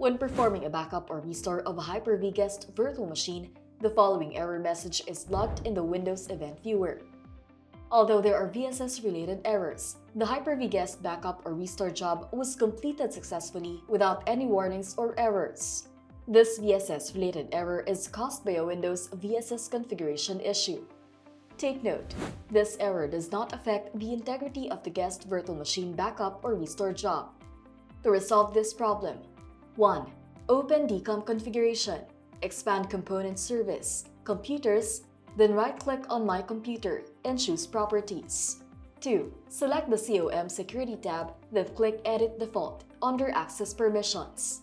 When performing a backup or restore of a Hyper-V guest virtual machine, the following error message is logged in the Windows Event Viewer. Although there are VSS-related errors, the Hyper-V guest backup or restore job was completed successfully without any warnings or errors. This VSS-related error is caused by a Windows VSS configuration issue. Take note, this error does not affect the integrity of the guest virtual machine backup or restore job. To resolve this problem, 1. Open DCOM configuration, expand Component Service, Computers, then right-click on My Computer and choose Properties. 2. Select the COM Security tab, then click Edit Default under Access Permissions.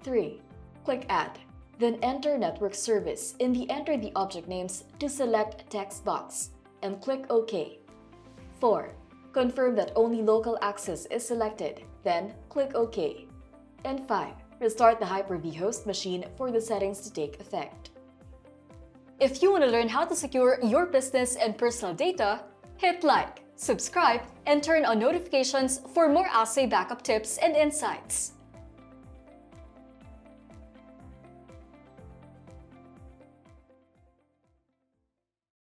3. Click Add, then enter Network Service in the Enter the Object Names to select text box and click OK. 4. Confirm that only local access is selected, then click OK. And 5. Restart the Hyper-V host machine for the settings to take effect. If you want to learn how to secure your business and personal data, hit like, subscribe, and turn on notifications for more assay backup tips and insights.